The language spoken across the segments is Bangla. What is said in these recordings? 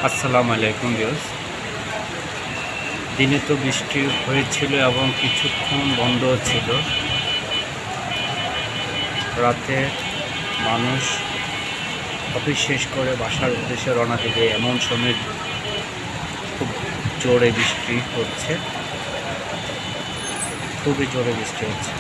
আসসালামু আলাইকুম ভিউয়ার্স। দিনে তো বৃষ্টি হয়েছিল এবং কিছুক্ষণ বন্ধ ছিল। রাতে মানুষ অফিস শেষ করে বাসার উদ্দেশ্যে রওনা দেবে, এমন সময় খুব জোরে বৃষ্টি হচ্ছে, খুবই জোরে বৃষ্টি হচ্ছে।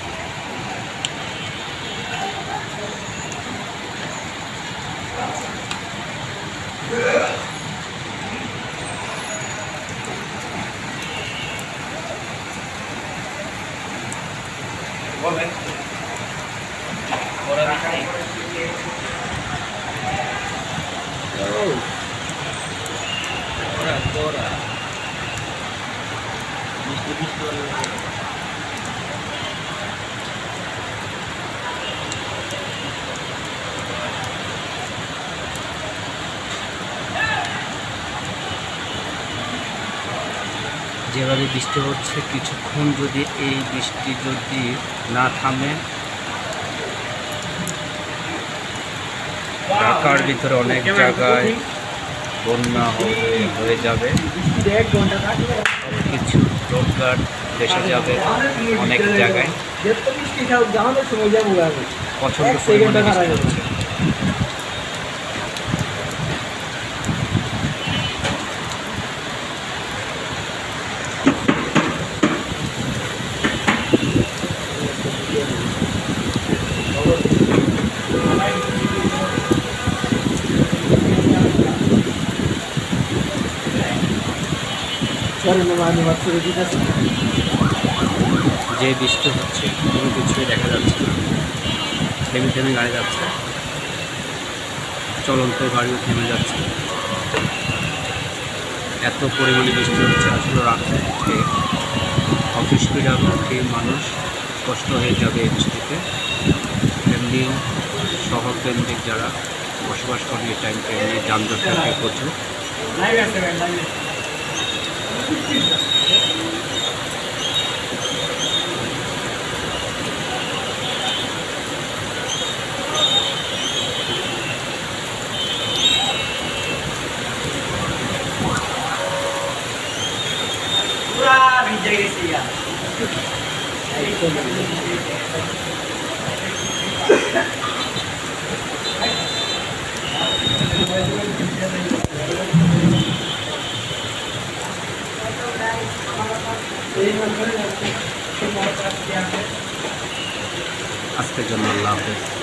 যেভাবে বৃষ্টি হচ্ছে, কিছুক্ষণ যদি এই বৃষ্টি যদি না থামে, ঢাকার ভিতরে অনেক জায়গায় বন্যা হয়ে যাবে, কিছু রোডঘাট ভেসে যাবে, অনেক জায়গায় প্রচণ্ড পরিমাণে বৃষ্টি হচ্ছে। যে বৃষ্টি হচ্ছে কোনো কিছুই দেখা যাচ্ছে না, থেমে থেমে গাড়ি যাচ্ছে, চলন্ত গাড়িও থেমে যাচ্ছে। এত পরিমাণে বৃষ্টি হচ্ছে, আসলে রাতে অফিস ফেরার পক্ষে মানুষ কষ্ট হয়ে যাবে এই বৃষ্টিতে। এমনি শহরকেন্দ্রিক যারা বসবাস করে এই টাইমটা এমনি যানজট থাকে প্রচুর। আজকের জন্য আল্লাহ হাফেজ।